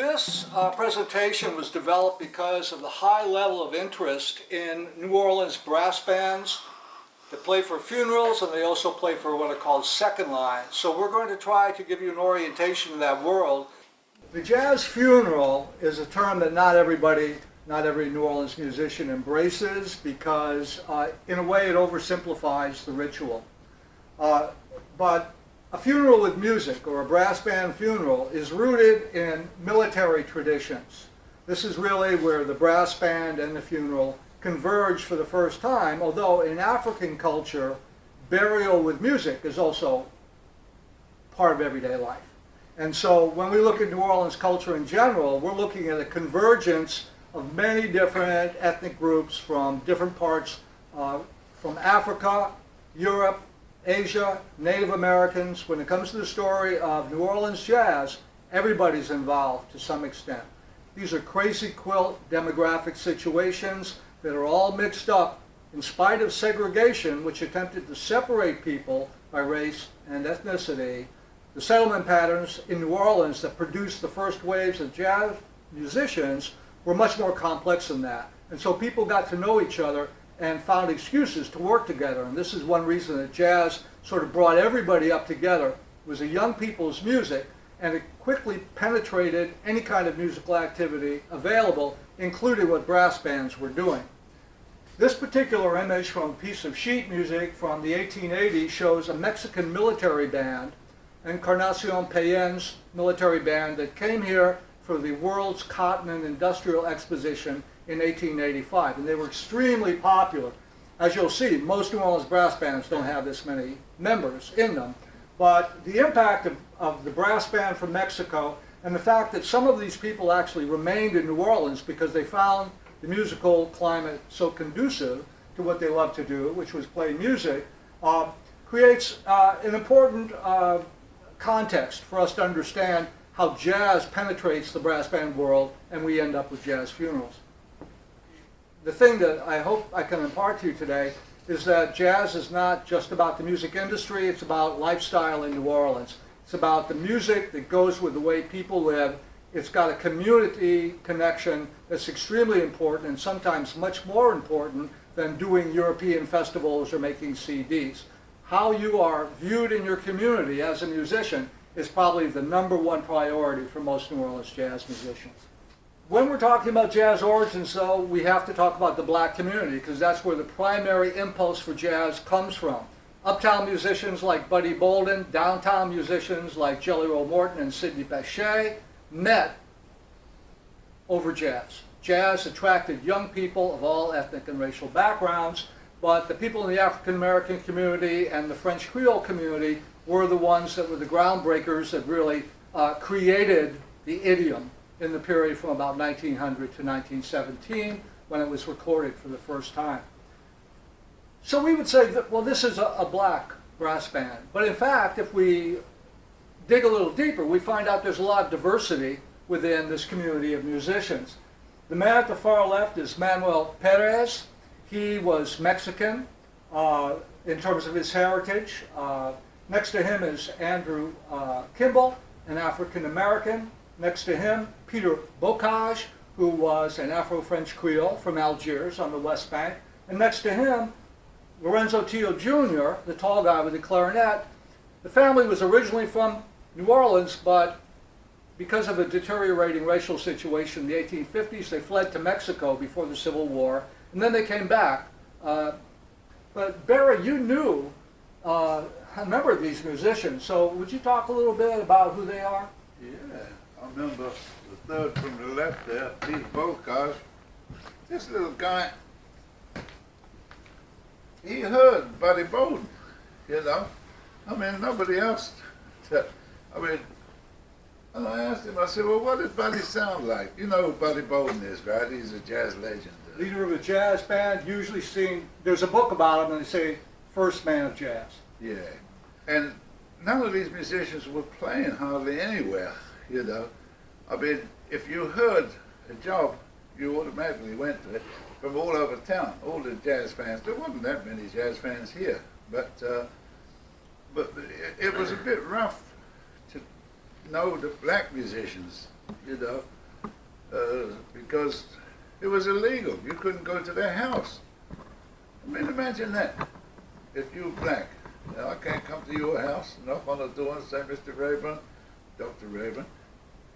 This presentation was developed because of the high level of interest in New Orleans brass bands that play for funerals, and they also play for what are called second line. So we're going to try to give you an orientation in that world. The jazz funeral is a term that not every New Orleans musician embraces because in a way it oversimplifies the ritual. But a funeral with music, or a brass band funeral, is rooted in military traditions. This is really where the brass band and the funeral converge for the first time, although in African culture, burial with music is also part of everyday life. And so when we look at New Orleans culture in general, we're looking at a convergence of many different ethnic groups from different parts, from Africa, Europe, Asia, Native Americans. When it comes to the story of New Orleans jazz, everybody's involved to some extent. These are crazy quilt demographic situations that are all mixed up in spite of segregation, which attempted to separate people by race and ethnicity. The settlement patterns in New Orleans that produced the first waves of jazz musicians were much more complex than that. And so people got to know each other and found excuses to work together. And this is one reason that jazz sort of brought everybody up together. It was a young people's music, and it quickly penetrated any kind of musical activity available, including what brass bands were doing. This particular image from a piece of sheet music from the 1880s shows a Mexican military band, Encarnacion Payen's military band, that came here for the World's Cotton and Industrial Exposition in 1885, and they were extremely popular. As you'll see, most New Orleans brass bands don't have this many members in them, but the impact of the brass band from Mexico and the fact that some of these people actually remained in New Orleans because they found the musical climate so conducive to what they love to do, which was play music, creates an important context for us to understand how jazz penetrates the brass band world, and we end up with jazz funerals. The thing that I hope I can impart to you today is that jazz is not just about the music industry, it's about lifestyle in New Orleans. It's about the music that goes with the way people live. It's got a community connection that's extremely important, and sometimes much more important than doing European festivals or making CDs. How you are viewed in your community as a musician is probably the #1 priority for most New Orleans jazz musicians. When we're talking about jazz origins, though, we have to talk about the black community because that's where the primary impulse for jazz comes from. Uptown musicians like Buddy Bolden, downtown musicians like Jelly Roll Morton and Sidney Bechet met over jazz. Jazz attracted young people of all ethnic and racial backgrounds, but the people in the African American community and the French Creole community were the ones that were the groundbreakers that really created the idiom in the period from about 1900 to 1917 when it was recorded for the first time. So we would say that, well, this is a black brass band. But in fact, if we dig a little deeper, we find out there's a lot of diversity within this community of musicians. The man at the far left is Manuel Perez. He was Mexican in terms of his heritage. Next to him is Andrew Kimball, an African American. Next to him, Peter Bocage, who was an Afro-French Creole from Algiers on the West Bank. And next to him, Lorenzo Tio Jr., the tall guy with the clarinet. The family was originally from New Orleans, but because of a deteriorating racial situation in the 1850s, they fled to Mexico before the Civil War, and then they came back. But Barry, you knew a number of these musicians, so would you talk a little bit about who they are? Yeah, I remember the third from the left there, Peter Bocage. This little guy, he heard Buddy Bolden, you know. I mean, nobody else. And I asked him, I said, well, what did Buddy sound like? You know who Buddy Bolden is, right? He's a jazz legend. Leader of a jazz band, usually seen, there's a book about him and they say first man of jazz. Yeah, and none of these musicians were playing hardly anywhere, you know. I mean, if you heard a job, you automatically went to it from all over town, all the jazz fans. There wasn't that many jazz fans here, but it was a bit rough to know the black musicians you know, because it was illegal. You couldn't go to their house. I mean, imagine that. If you were black, now I can't come to your house, knock on the door and say, Mr. Rayburn, Dr. Rayburn,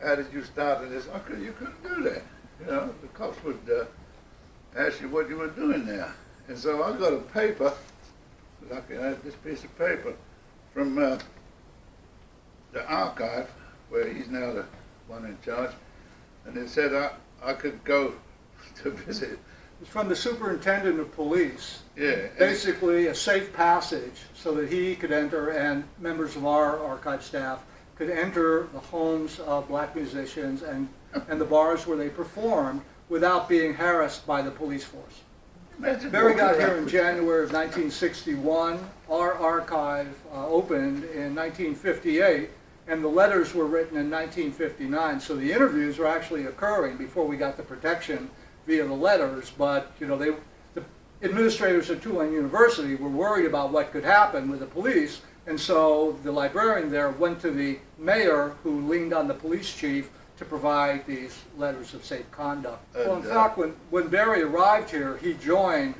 how did you start in this? You couldn't do that. You know, the cops would ask you what you were doing there. And so I got a paper, lucky I had this piece of paper, from the archive, where he's now the one in charge, and it said I could go to visit. It's from the superintendent of police. Yeah. Basically a safe passage so that he could enter and members of our archive staff could enter the homes of black musicians and the bars where they performed without being harassed by the police force. Imagine Barry got walking here around in with- January of 1961. Our archive opened in 1958, and the letters were written in 1959. So the interviews were actually occurring before we got the protection via the letters. But you know, the administrators at Tulane University were worried about what could happen with the police, and so the librarian there went to the mayor, who leaned on the police chief to provide these letters of safe conduct. Well, in fact, when Barry arrived here, he joined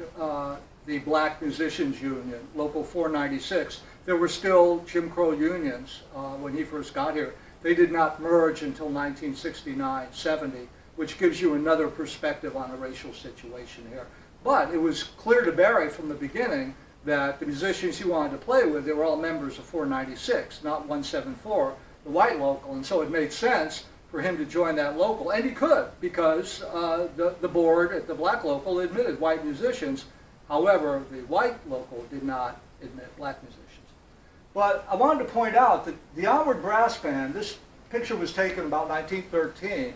the Black Musicians Union, Local 496. There were still Jim Crow unions when he first got here. They did not merge until 1969-70, which gives you another perspective on the racial situation here. But it was clear to Barry from the beginning that the musicians he wanted to play with, they were all members of 496, not 174, the white local, and so it made sense for him to join that local, and he could, because the board at the black local admitted white musicians. However, the white local did not admit black musicians. But I wanted to point out that the Onward Brass Band, this picture was taken about 1913.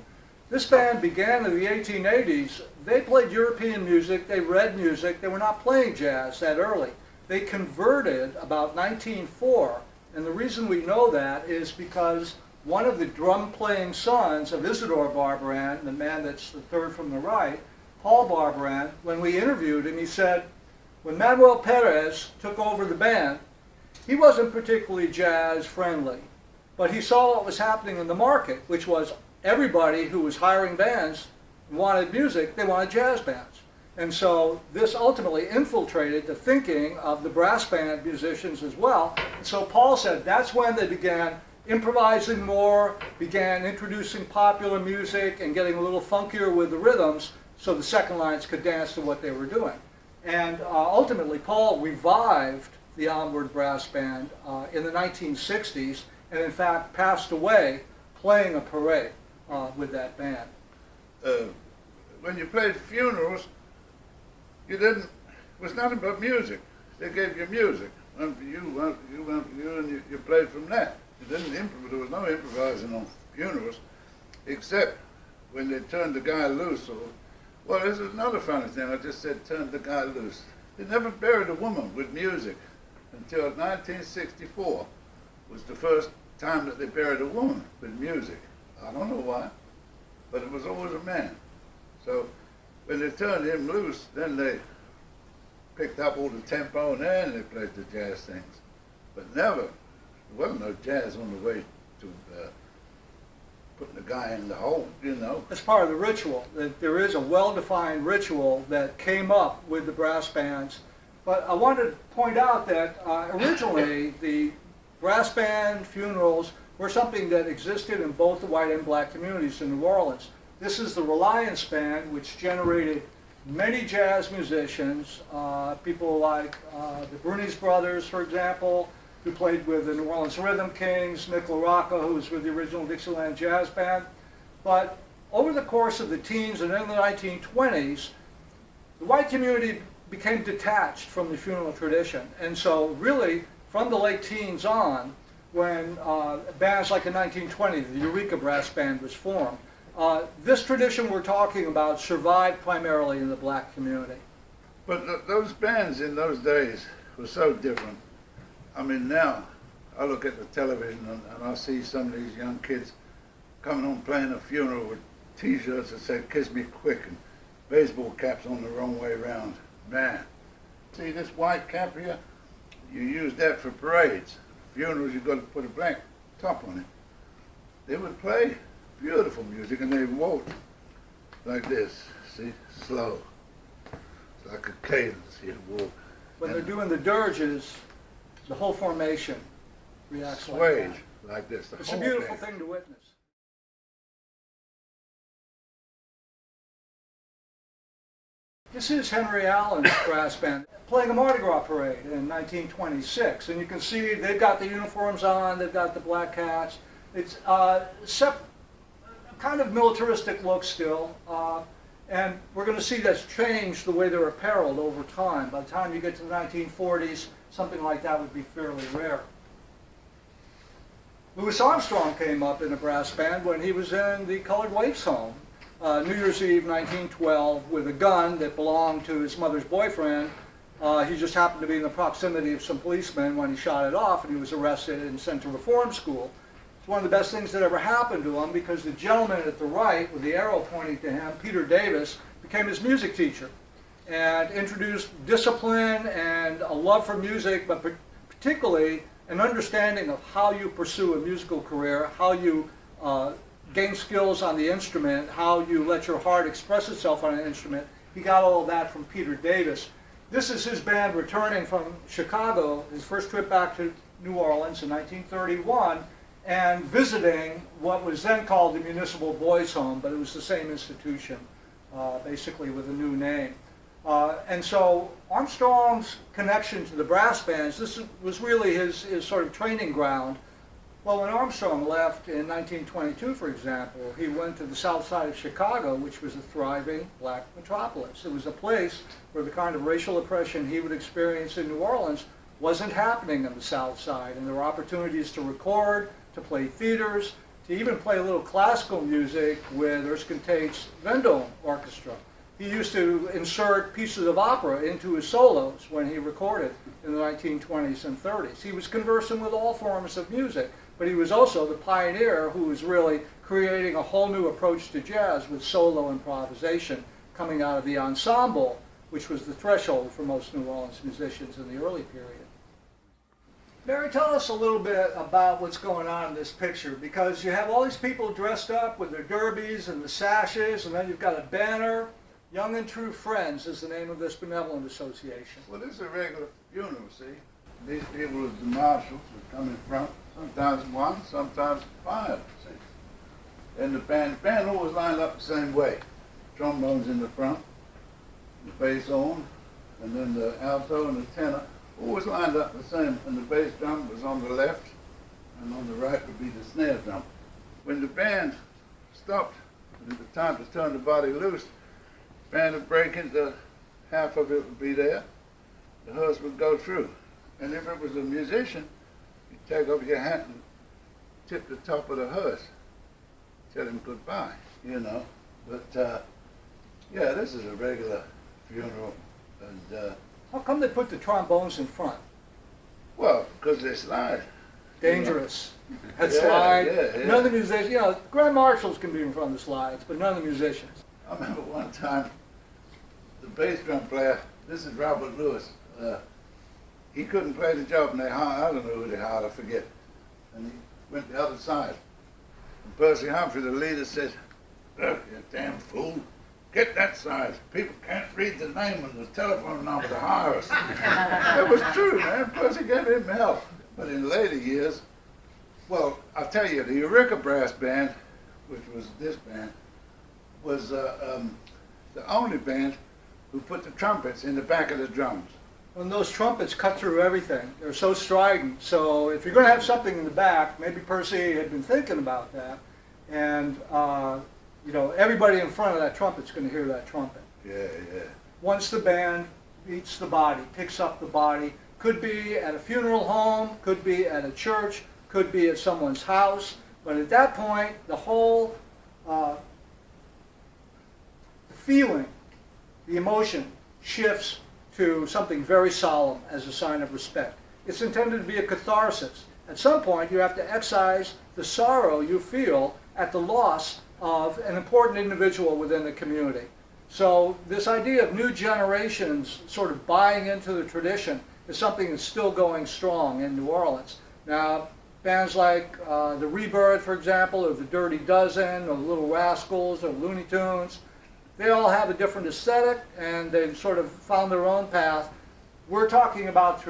This band began in the 1880s. They played European music, they read music, they were not playing jazz that early. They converted about 1904, and the reason we know that is because one of the drum-playing sons of Isidore Barbaran, the man that's the third from the right, Paul Barbaran, when we interviewed him, he said, when Manuel Perez took over the band, he wasn't particularly jazz-friendly, but he saw what was happening in the market, which was everybody who was hiring bands wanted music, they wanted jazz bands. And so this ultimately infiltrated the thinking of the brass band musicians as well. And so Paul said that's when they began improvising more, began introducing popular music and getting a little funkier with the rhythms so the second lines could dance to what they were doing. And ultimately Paul revived the Onward Brass Band in the 1960s and in fact passed away playing a parade with that band. When you played funerals, it was nothing but music. They gave you music. One for you, one for you, one for you, and you played from that. You didn't improvise. There was no improvising on funerals, except when they turned the guy loose. Well, this is another funny thing. I just said turned the guy loose. They never buried a woman with music until 1964 was the first time that they buried a woman with music. I don't know why, but it was always a man. So when they turned him loose, then they picked up all the tempo and then they played the jazz things. But never, there wasn't no jazz on the way to putting the guy in the hole, you know. That's part of the ritual. There is a well-defined ritual that came up with the brass bands. But I wanted to point out that originally the brass band funerals were something that existed in both the white and black communities in New Orleans. This is the Reliance Band, which generated many jazz musicians, people like the Bruni's brothers, for example, who played with the New Orleans Rhythm Kings, Nick LaRocca, who was with the original Dixieland Jazz Band. But over the course of the teens and in the 1920s, the white community became detached from the funeral tradition. And so really, from the late teens on, when bands like in 1920, the Eureka Brass Band was formed, this tradition we're talking about survived primarily in the black community. But those bands in those days were so different. I mean, now I look at the television and I see some of these young kids coming home playing a funeral with T-shirts that say "Kiss Me Quick" and baseball caps on the wrong way around. Man, see this white cap here? You use that for parades. Funerals, you've got to put a black top on it. They would play beautiful music, and they walked like this, see, slow. It's like a cadence here, walk. When they're doing the dirges, the whole formation reacts like Swayed that. like this. The It's a whole beautiful thing. thing to witness. This is Henry Allen's brass band playing a Mardi Gras parade in 1926, and you can see they've got the uniforms on, they've got the black hats. It's kind of militaristic look still, and we're going to see that's changed the way they're appareled over time. By the time you get to the 1940s, something like that would be fairly rare. Louis Armstrong came up in a brass band when he was in the Colored Waifs home, New Year's Eve 1912, with a gun that belonged to his mother's boyfriend. He just happened to be in the proximity of some policemen when he shot it off, and he was arrested and sent to reform school. It's one of the best things that ever happened to him, because the gentleman at the right with the arrow pointing to him, Peter Davis, became his music teacher and introduced discipline and a love for music, but particularly an understanding of how you pursue a musical career, how you gain skills on the instrument, how you let your heart express itself on an instrument. He got all of that from Peter Davis. This is his band returning from Chicago, his first trip back to New Orleans in 1931, and visiting what was then called the Municipal Boys Home, but it was the same institution, basically with a new name. And so Armstrong's connection to the brass bands, this was really his sort of training ground. Well, when Armstrong left in 1922, for example, he went to the south side of Chicago, which was a thriving black metropolis. It was a place where the kind of racial oppression he would experience in New Orleans wasn't happening on the south side, and there were opportunities to record, to play theaters, to even play a little classical music with Erskine Tate's Vendome Orchestra. He used to insert pieces of opera into his solos when he recorded in the 1920s and 30s. He was conversant with all forms of music, but he was also the pioneer who was really creating a whole new approach to jazz with solo improvisation coming out of the ensemble, which was the threshold for most New Orleans musicians in the early period. Barry, tell us a little bit about what's going on in this picture, because you have all these people dressed up with their derbies and the sashes, and then you've got a banner. Young and True Friends is the name of this benevolent association. Well, this is a regular funeral, see? These people are the marshals that come in front, sometimes one, sometimes five, see? And the band always lined up the same way. Trombones in the front, the bass on, and then the alto and the tenor, always lined up the same. And the bass drum was on the left, and on the right would be the snare drum. When the band stopped, and it was time to turn the body loose, the band would break into, half of it would be there, the hearse would go through. And if it was a musician, you'd take off your hat and tip the top of the hearse, tell him goodbye, you know. But yeah, this is a regular funeral. And How come they put the trombones in front? well, because they slide. Dangerous. That Yeah, slide. yeah. None of the musicians, you know, grand marshals can be in front of the slides, but none of the musicians. I remember one time, the bass drum player, this is Robert Lewis, he couldn't play the job, and I don't know who they hired, I forget. And he went the other side. And Percy Humphrey, the leader, said, "Look, you damn fool, get that side. People can't read the name and the telephone number to hire us." It was true, man. Percy gave him help. But in later years, well, I'll tell you, the Eureka Brass Band, which was this band, was the only band who put the trumpets in the back of the drums. And those trumpets cut through everything. They're so strident. So if you're going to have something in the back, maybe Percy had been thinking about that. And, you know, everybody in front of that trumpet's going to hear that trumpet. Yeah, yeah. Once the band beats the body, picks up the body, could be at a funeral home, could be at a church, could be at someone's house. But at that point, the whole the feeling, the emotion shifts to something very solemn as a sign of respect. It's intended to be a catharsis. At some point, you have to excise the sorrow you feel at the loss of an important individual within the community. So this idea of new generations sort of buying into the tradition is something that's still going strong in New Orleans. Now, bands like the Rebirth, for example, or the Dirty Dozen, or the Little Rascals, or Looney Tunes. They all have a different aesthetic, and they've sort of found their own path. We're talking about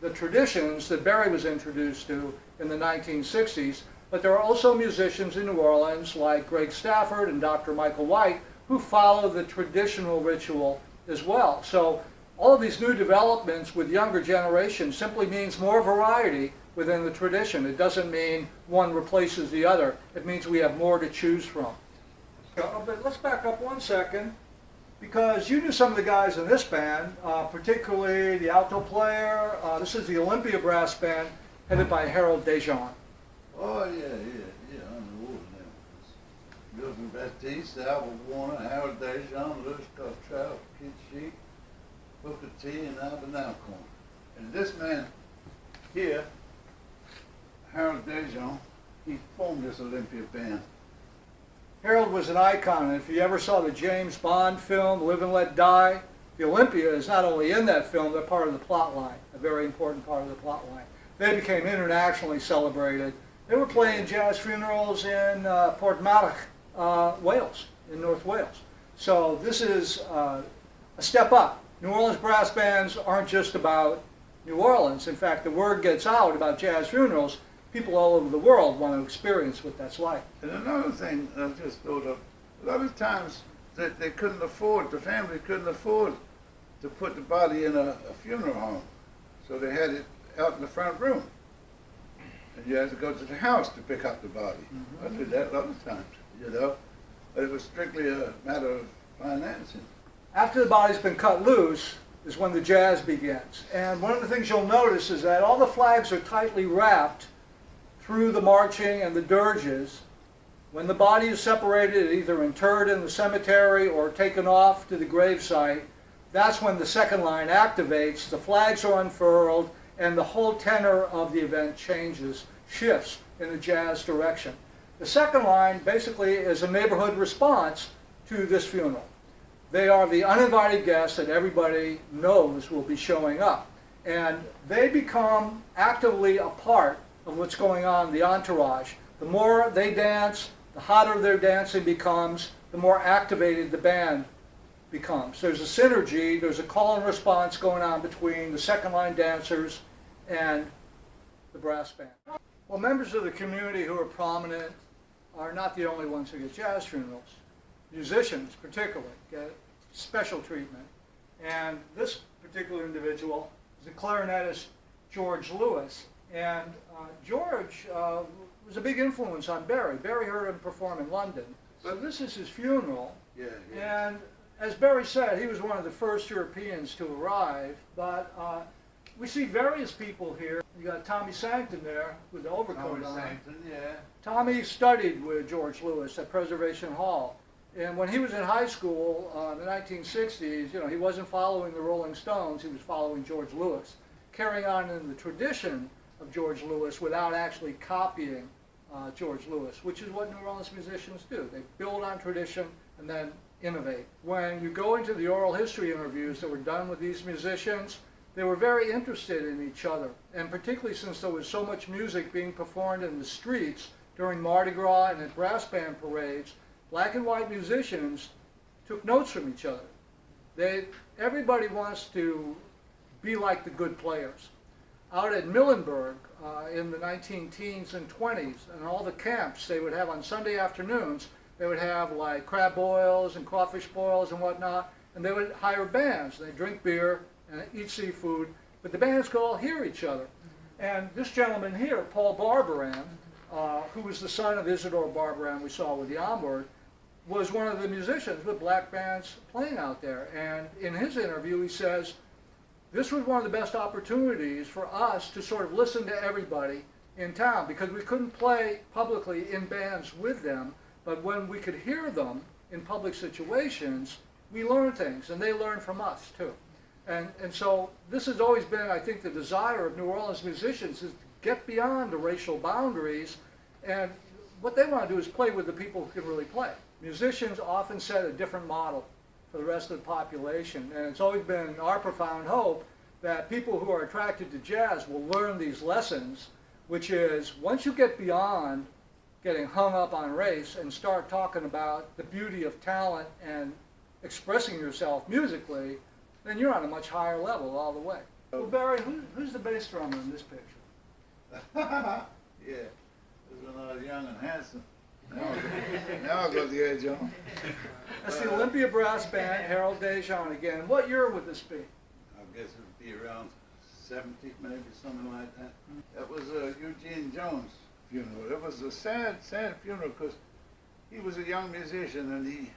the traditions that Barry was introduced to in the 1960s, but there are also musicians in New Orleans like Greg Stafford and Dr. Michael White who follow the traditional ritual as well. So all of these new developments with younger generations simply means more variety within the tradition. It doesn't mean one replaces the other. It means we have more to choose from. But let's back up one second, because you knew some of the guys in this band, particularly the alto player. This is the Olympia Brass Band, headed by Harold Dejan. Oh, yeah, I know all of them. Milton Baptiste, Albert Warner, Howard Dejan, Louis Cottrell, Kid Sheik, Booker T, and Albert Alcorn. And this man here, Harold Dejan, he formed this Olympia band. Harold was an icon, and if you ever saw the James Bond film, Live and Let Die, the Olympia is not only in that film, they're part of the plot line, a very important part of the plot line. They became internationally celebrated. They were playing jazz funerals in Porthmadog, Wales, in North Wales. So this is a step up. New Orleans brass bands aren't just about New Orleans. In fact, the word gets out about jazz funerals. People all over the world want to experience what that's like. And another thing I just thought of, a lot of times that they couldn't afford, the family couldn't afford to put the body in a funeral home. So they had it out in the front room. And you had to go to the house to pick up the body. I did that a lot of times, you know. But it was strictly a matter of financing. After the body's been cut loose is when the jazz begins. And one of the things you'll notice is that all the flags are tightly wrapped through the marching and the dirges. When the body is separated, either interred in the cemetery or taken off to the gravesite, that's when the second line activates, the flags are unfurled, and the whole tenor of the event changes, shifts in the jazz direction. The second line basically is a neighborhood response to this funeral. They are the uninvited guests that everybody knows will be showing up. And they become actively a part of what's going on in the entourage. The more they dance, the hotter their dancing becomes, the more activated the band becomes. There's a synergy, there's a call and response going on between the second line dancers and the brass band. Well, members of the community who are prominent are not the only ones who get jazz funerals. Musicians particularly get special treatment. And this particular individual is the clarinetist George Lewis. And George was a big influence on Barry. Barry heard him perform in London. So this is his funeral. Yeah. And as Barry said, he was one of the first Europeans to arrive. But we see various people here. You got Tommy Sancton there with the overcoat on. Sancton, yeah. Tommy studied with George Lewis at Preservation Hall. And when he was in high school in the 1960s, you know, he wasn't following the Rolling Stones, he was following George Lewis, carrying on in the tradition of George Lewis without actually copying George Lewis, which is what New Orleans musicians do. They build on tradition and then innovate. When you go into the oral history interviews that were done with these musicians, they were very interested in each other, and particularly since there was so much music being performed in the streets during Mardi Gras and at brass band parades, black and white musicians took notes from each other. Everybody wants to be like the good players. Out at Muhlenberg in the 19-teens and 20s, and all the camps they would have on Sunday afternoons, they would have like crab boils and crawfish boils and whatnot, and they would hire bands. They'd drink beer and eat seafood, but the bands could all hear each other. And this gentleman here, Paul Barbaran, who was the son of Isidore Barbaran we saw with the Onward, was one of the musicians with black bands playing out there. And in his interview he says, this was one of the best opportunities for us to sort of listen to everybody in town, because we couldn't play publicly in bands with them, but when we could hear them in public situations, we learned things, and they learned from us too. And so this has always been, I think, the desire of New Orleans musicians, is to get beyond the racial boundaries, and what they want to do is play with the people who can really play. Musicians often set a different model for the rest of the population, and it's always been our profound hope that people who are attracted to jazz will learn these lessons which is once you get beyond getting hung up on race and start talking about the beauty of talent and expressing yourself musically, then you're on a much higher level all the way. Well, Barry, who's the bass drummer in this picture? Yeah, this was when I was young and handsome. Now I've got the age on. That's the Olympia Brass Band, Harold Dejan again. What year would this be? I guess it would be around 70, maybe something like that. That was Eugene Jones' funeral. It was a sad funeral because he was a young musician and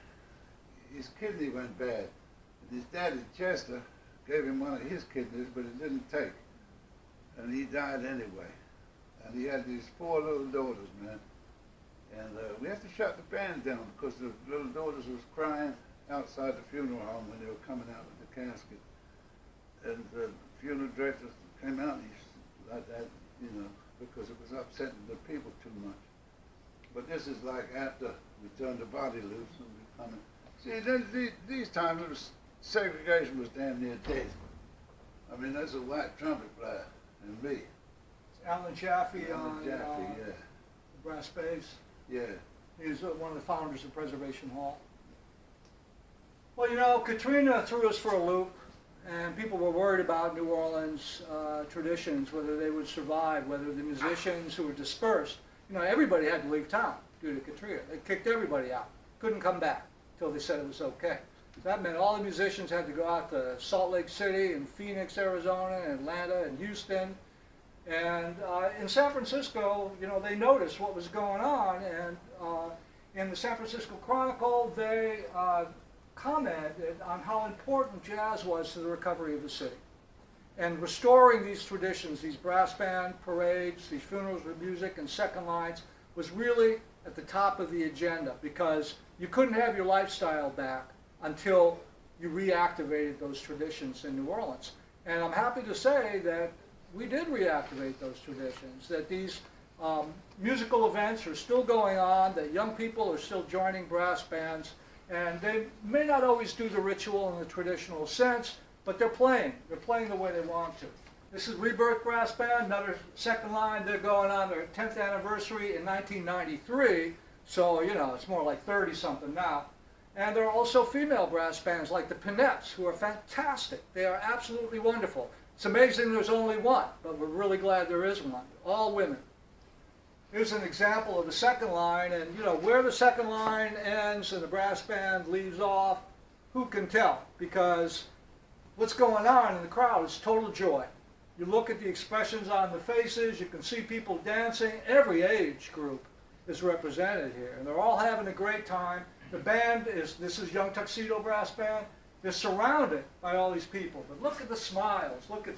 his kidney went bad. And his daddy, Chester, gave him one of his kidneys, but it didn't take. And he died anyway. And he had these 4 little daughters, man. And we had to shut the band down because the little daughters was crying outside the funeral home when they were coming out with the casket. And the funeral director came out and he like that, you know, because it was upsetting the people too much. But this is like after we turned the body loose and we coming. See, these times it was, segregation was damn near dead. I mean, there's a white trumpet player and me. Alan Jaffe on Jaffe, the brass bass. yeah. He's one of the founders of Preservation Hall. Well, you know, Katrina threw us for a loop, and people were worried about New Orleans traditions, whether they would survive, whether the musicians who were dispersed, you know, everybody had to leave town due to Katrina. They kicked everybody out, couldn't come back until they said it was okay. That meant all the musicians had to go out to Salt Lake City and Phoenix, Arizona, and Atlanta and Houston. And in San Francisco, you know, they noticed what was going on, and in the San Francisco Chronicle, they commented on how important jazz was to the recovery of the city. And restoring these traditions, these brass band parades, these funerals with music and second lines, was really at the top of the agenda because you couldn't have your lifestyle back until you reactivated those traditions in New Orleans. And I'm happy to say that we did reactivate those traditions, that these musical events are still going on, that young people are still joining brass bands, and they may not always do the ritual in the traditional sense, but they're playing the way they want to. This is Rebirth Brass Band, another second line. They're going on their 10th anniversary in 1993, so, you know, it's more like 30-something now. And there are also female brass bands like the Pinettes, who are fantastic. They are absolutely wonderful. It's amazing there's only one, but we're really glad there is one. All women. Here's an example of the second line, and you know, where the second line ends and the brass band leaves off, who can tell? Because what's going on in the crowd is total joy. You look at the expressions on the faces, you can see people dancing. Every age group is represented here, and they're all having a great time. The band this is Young Tuxedo Brass Band. They're surrounded by all these people, but look at the smiles. Look at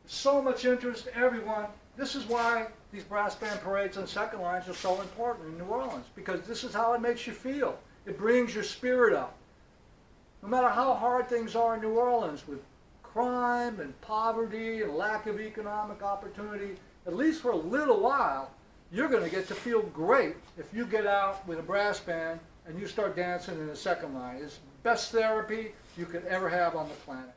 so much interest, everyone. This is why these brass band parades and second lines are so important in New Orleans, because this is how it makes you feel. It brings your spirit up. No matter how hard things are in New Orleans with crime and poverty and lack of economic opportunity, at least for a little while, you're going to get to feel great if you get out with a brass band and you start dancing in the second line. It's the best therapy you could ever have on the planet.